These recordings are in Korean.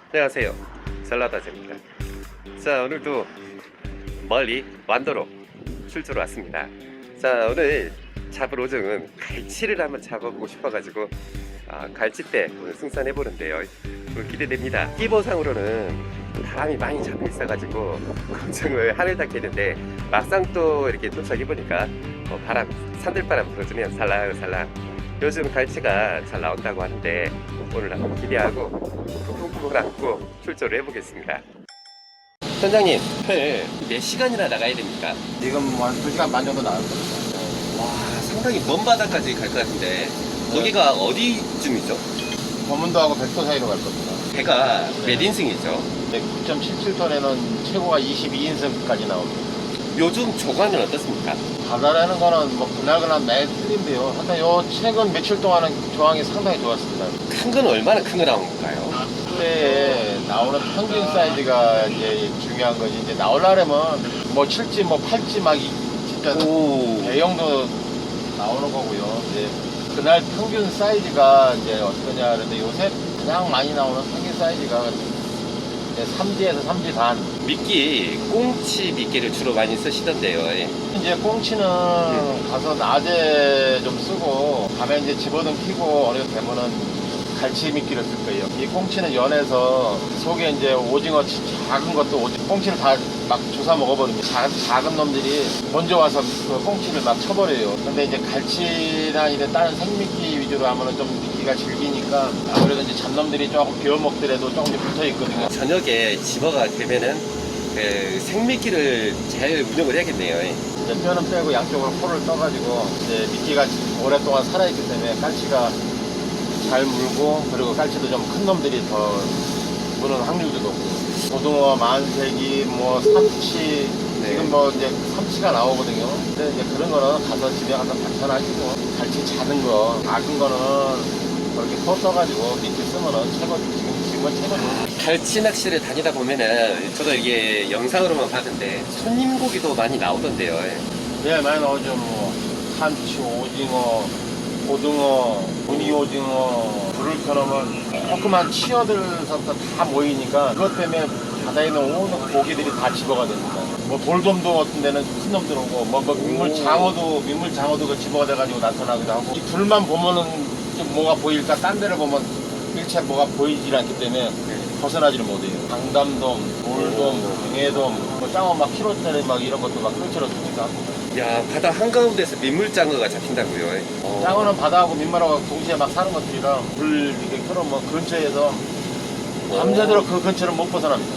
안녕하세요, 전라다제입니다. 자, 오늘도 멀리 완도로 출조로 왔습니다. 자, 오늘 잡을 오종은 갈치를 한번 잡아보고 싶어가지고 갈치대 오늘 승산해보는데요. 오늘 기대됩니다. 끼보상으로는 바람이 많이 잡혀 있어가지고 고정을 하늘 닿겠는데, 막상 또 이렇게 도착해보니까 바람, 산들바람 불어주면 살랑살랑 요즘 갈치가 잘 나온다고 하는데, 오늘 한번 기대하고 푹푹 안고 출조를 해보겠습니다. 선장님, 오늘 몇 시간이나 나가야 됩니까? 지금 한 2시간 반 정도 나갈 겁니다. 와, 상당히 먼 바다까지 갈 것 같은데 여기가 어디쯤이죠? 범문도하고 백도 사이로 갈 겁니다. 배가 몇 인승이죠? 9.77톤에는 최고가 22인승까지 나옵니다. 요즘 조과는 어떻습니까? 바다라는 거는 뭐 그날그날 매일 틀린데요. 하여튼 요 최근 며칠 동안은 조항이 상당히 좋았습니다. 큰 건 얼마나 큰 거 나온 건가요? 그때 나오는 평균 사이즈가 이제 중요한 거지. 이제 나오려면 뭐 7지 뭐 8지 막 진짜 대형도 나오는 거고요. 이제 그날 평균 사이즈가 이제 어떠냐 그런데 요새 가장 많이 나오는 평균 사이즈가 3지에서 3지 반. 미끼, 꽁치 미끼를 주로 많이 쓰시던데요. 예. 이제 꽁치는 가서 낮에 좀 쓰고 밤에 이제 집어등 피고 어느 정도 되면은 갈치 미끼를 쓸 거예요. 이 꽁치는 연해서 속에 이제 오징어 작은 것도 꽁치를 다 막 주워 먹어버립니다. 작은 놈들이 먼저 와서 그 꽁치를 막 쳐버려요. 근데 이제 갈치나 이런 다른 생미끼 위주로 하면은 좀 미끼가 질기니까 아무래도 이제 잡놈들이 조금 비워먹더라도 조금 붙어 있거든요. 저녁에 집어가 되면은 그 생미끼를 잘 운영을 해야겠네요. 예. 이제 뼈는 빼고 양쪽으로 포를 떠가지고 이제 미끼가 오랫동안 살아있기 때문에 깔치가 잘 물고, 그리고 깔치도 좀 큰 놈들이 더 무는 확률도 높고, 고등어, 만세기, 뭐 삼치, 네. 지금 뭐 이제 삼치가 나오거든요. 근데 이제 그런 거는 가서 집에 가서 반찬하시고, 갈치 작은 거, 작은 거는 그렇게 포 떠가지고 미끼 쓰면은 지금은 최고죠. 갈치 낚시를 다니다 보면은 저도 이게 영상으로만 봤는데 손님 고기도 많이 나오던데요. 예. 네, 많이 나오죠. 뭐 삼치, 오징어, 고등어, 무늬 오징어, 불을 켜놓으면 조그만 치어들서부터 다 모이니까 그것 때문에 바다에 있는 모든 고기들이 다 집어가 됩니다. 뭐 돌돔도 어떤 데는 큰 놈들 오고, 뭐 민물장어도 그 집어가 돼가지고 나타나기도 하고, 이 둘만 보면은 좀 뭐가 보일까, 딴 데를 보면 일체 뭐가 보이질 않기 때문에 벗어나지를 못해요. 강담돔, 돌돔, 뱅에돔, 뭐 장어 막 키로짜리 막 이런 것도 막 끌처럼 주니까. 야, 바다 한가운데서 민물장어가 잡힌다고요? 장어는 바다하고 민물하고 동시에 막 사는 것들이라 물 이렇게 끓으면 근처에서 밤새도록 그 근처를 못 벗어납니다.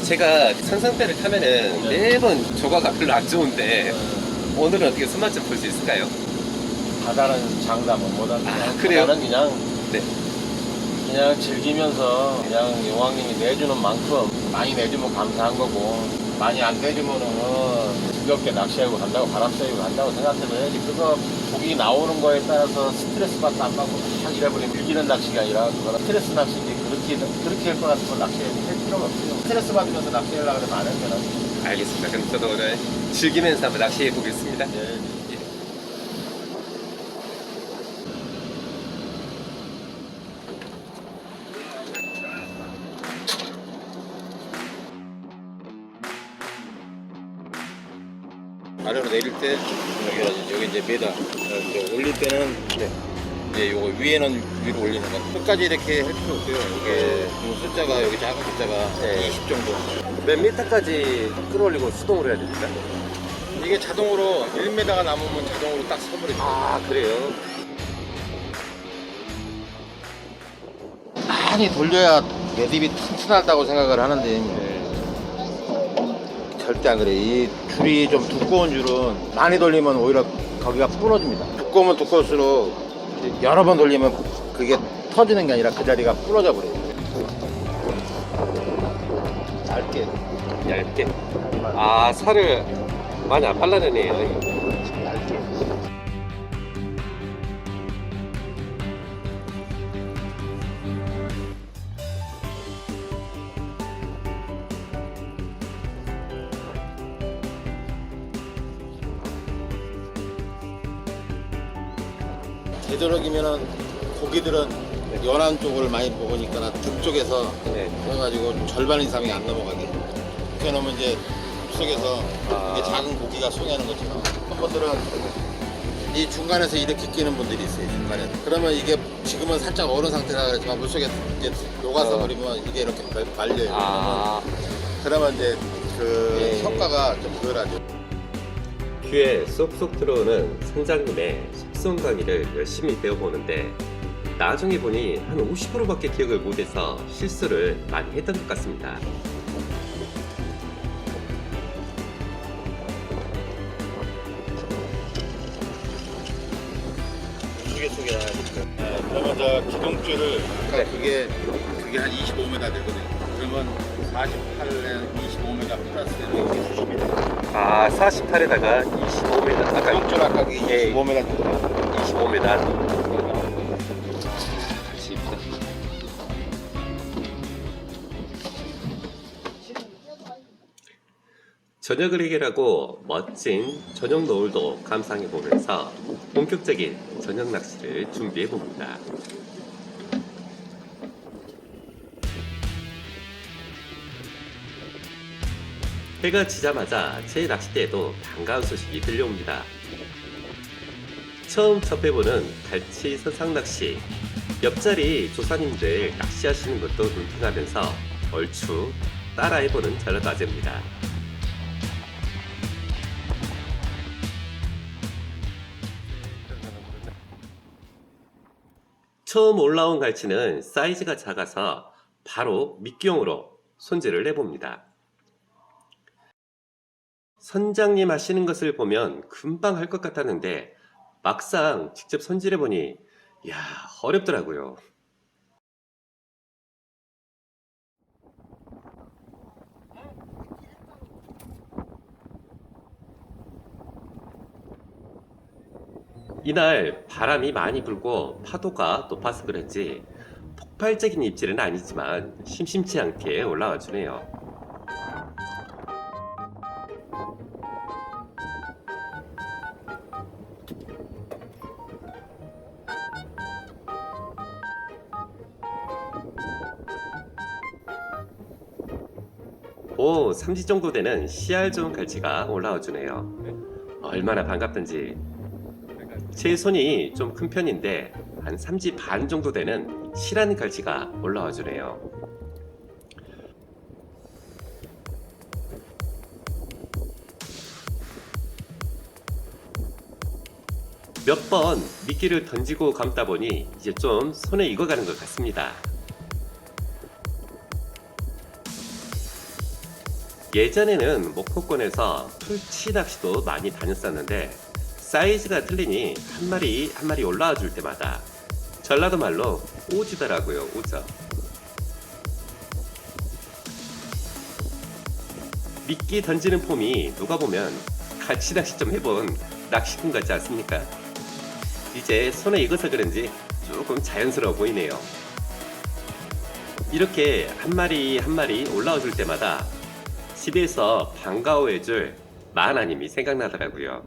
제가 산상배를 타면은 매번 조과가 별로 안 좋은데 오늘은 어떻게 손맛 좀 볼 수 있을까요? 바다는 장담은 못합니다. 그래요? 바다는 그냥 네. 그냥 즐기면서 그냥 여왕님이 내주는 만큼 많이 내주면 감사한 거고, 많이 안 내주면은 즐겁게 낚시하고 간다고, 바람 쐬고 간다고 생각해서 해야지. 그거 고기 나오는 거에 따라서 스트레스 받고 안 받고 막 이래버리면 즐기는 낚시가 아니라 그거는 스트레스 낚시지. 그렇게 할 것 같으면 할 필요가 없어요. 스트레스 받으면서 낚시하려고 그러면 안 하면 알겠습니다. 그럼 저도 오늘 즐기면서 한번 낚시해 보겠습니다. 예. 아래로 내릴 때 여기 이제 매다 이제 올릴 때는 이제 요거 위에는 위로 올리는 거 끝까지 이렇게 할 필요 없고요. 이게 숫자가 여기 작은 숫자가 20 정도. 몇 미터까지 끌어올리고 수동으로 해야 됩니까? 이게 자동으로 1m가 남으면 자동으로 딱 서버립니다. 아, 그래요? 많이 돌려야 매듭이 튼튼하다고 생각을 하는데 절대 안 그래. 이 줄이 좀 두꺼운 줄은 많이 돌리면 오히려 거기가 부러집니다. 두꺼우면 두꺼울수록 여러 번 돌리면 그게 터지는 게 아니라 그 자리가 부러져 버려요. 얇게. 얇게. 아, 살을 많이 안 발라내네요. 얇게. 되도록이면은 고기들은 연안 쪽을 많이 먹으니까 북쪽에서 네. 그래가지고 절반 이상이 안 넘어가게. 그렇게 놓으면 이제 속에서 아. 이게 작은 고기가 속에는 것처럼. 어떤 분들은 이 중간에서 이렇게 끼는 분들이 있어요. 중간에. 그러면 이게 지금은 살짝 얼은 상태라 그랬지만 물속에 이제 녹아서 버리면 이게 이렇게 말려요. 아. 그러면 이제 그 예. 효과가 좀 덜하죠. 귀에 쏙쏙 들어오는 선장님의 속성 강의를 열심히 배워보는데 나중에 보니 한 50%밖에 기억을 못해서 실수를 많이 했던 것 같습니다. 속에 나니까. 그러면 저 기둥줄을 아까 네. 그게 한 25m 되거든요. 그러면 48에 25m 플러스 이렇게 수십이 돼요. 아, 48에다가 25m, 아까 기둥줄 아까 그게 예. 25m 정도. 25m. 저녁을 해결하고 멋진 저녁 노을도 감상해 보면서 본격적인 저녁 낚시를 준비해 봅니다. 해가 지자마자 제 낚싯대에도 반가운 소식이 들려옵니다. 처음 접해보는 갈치 선상낚시, 옆자리 조사님들 낚시하시는 것도 눈팅하면서 얼추 따라해보는 저녁 과제입니다. 처음 올라온 갈치는 사이즈가 작아서 바로 미끼용으로 손질을 해봅니다. 선장님 하시는 것을 보면 금방 할 것 같았는데 막상 직접 손질해보니 이야, 어렵더라고요. 이날 바람이 많이 불고 파도가 높아서 그런지 폭발적인 입질은 아니지만 심심치 않게 올라와 주네요. 오, 3지 정도 되는 씨알 좋은 갈치가 올라와 주네요. 얼마나 반갑던지. 제 손이 좀 큰 편인데 한 3지 반 정도 되는 실한 갈치가 올라와 주네요. 몇 번 미끼를 던지고 감다 보니 이제 좀 손에 익어가는 것 같습니다. 예전에는 목포권에서 풀치 낚시도 많이 다녔었는데 사이즈가 틀리니 한 마리 한 마리 올라와 줄 때마다 전라도 말로 오지더라고요. 오져. 미끼 던지는 폼이 누가 보면 같이 낚시 좀 해본 낚시꾼 같지 않습니까? 이제 손에 익어서 그런지 조금 자연스러워 보이네요. 이렇게 한 마리 한 마리 올라와 줄 때마다 집에서 반가워해줄 마하나님이 생각나더라고요.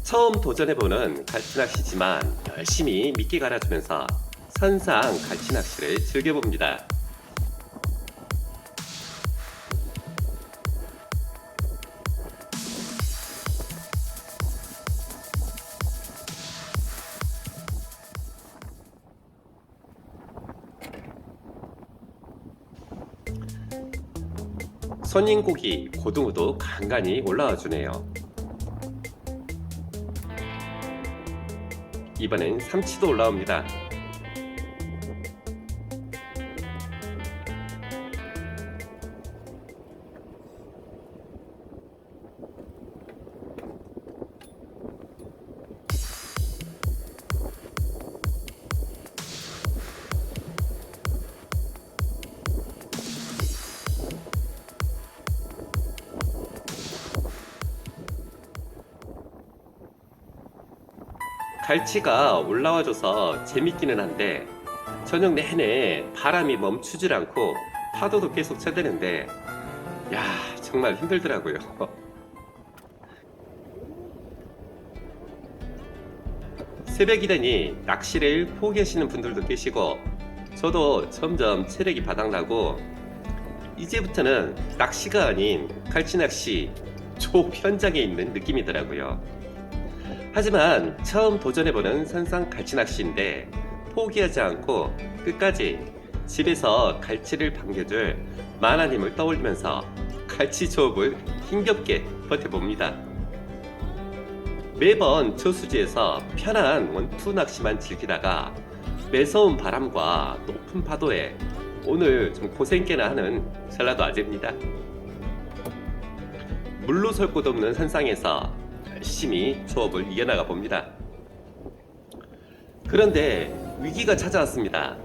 처음 도전해보는 갈치낚시지만 열심히 미끼 갈아주면서 선상 갈치낚시를 즐겨봅니다. 손님고기 고등어도 간간히 올라와 주네요. 이번엔 삼치도 올라옵니다. 갈치가 올라와줘서 재밌기는 한데 저녁 내내 바람이 멈추질 않고 파도도 계속 쳐대는데 야 정말 힘들더라고요. 새벽이 되니 낚시를 포기하시는 분들도 계시고 저도 점점 체력이 바닥나고 이제부터는 낚시가 아닌 갈치낚시 초현장에 있는 느낌이더라고요. 하지만 처음 도전해보는 선상 갈치낚시인데 포기하지 않고 끝까지 집에서 갈치를 반겨줄 만화님을 떠올리면서 갈치 조업을 힘겹게 버텨봅니다. 매번 저수지에서 편한 원투 낚시만 즐기다가 매서운 바람과 높은 파도에 오늘 좀 고생께나 하는 전라도 아재입니다. 물로 설 곳 없는 선상에서 열심히 조업을 이겨나가 봅니다. 그런데 위기가 찾아왔습니다.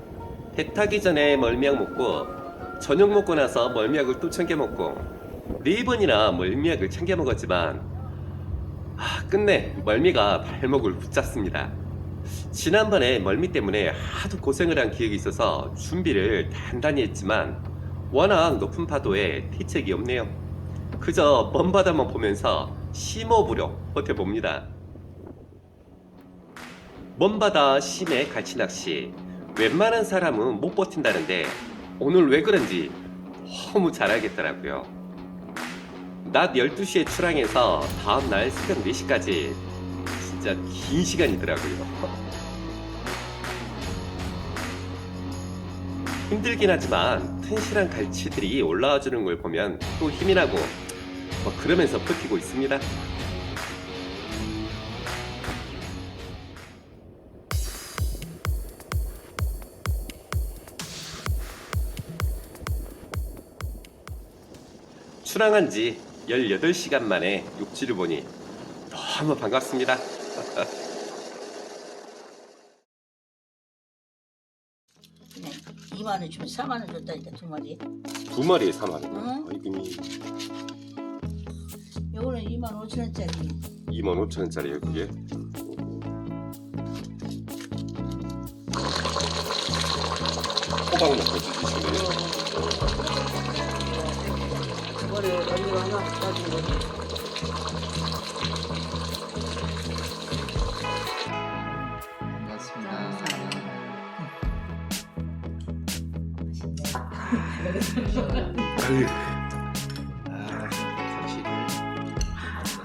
배 타기 전에 멀미약 먹고 저녁 먹고 나서 멀미약을 또 챙겨 먹고 4번이나 멀미약을 챙겨 먹었지만 끝내 멀미가 발목을 붙잡습니다. 지난번에 멀미 때문에 하도 고생을 한 기억이 있어서 준비를 단단히 했지만 워낙 높은 파도에 대책이 없네요. 그저 먼 바다만 보면서 심호흡으로 버텨봅니다. 먼 바다 심해 갈치낚시 웬만한 사람은 못 버틴다는데 오늘 왜 그런지 너무 잘 알겠더라고요. 낮 12시에 출항해서 다음날 새벽 4시까지 진짜 긴 시간이더라고요. 힘들긴 하지만 튼실한 갈치들이 올라와 주는 걸 보면 또 힘이 나고 그러면서 버티고 있습니다. 출항한 지 18시간 만에 육지를 보니 너무 반갑습니다. 그냥 2만 원 주면 4만 원 줬다니까 2마리. 2마리에 4만 원. 응. 아이고, 요거는 2만 5천 원짜리. 2만 5천 원짜리예요, 그게. 호박 넣고 드시네요. 이거를 언니가 하나 갖다 준 거지. 아유. 사실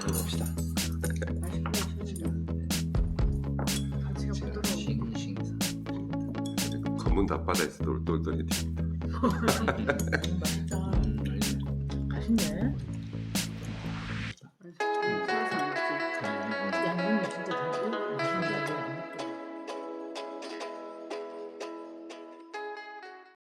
나눠봅시다. 검은 앞바다에서 똘똘똘해. 맛있다. 맛있네.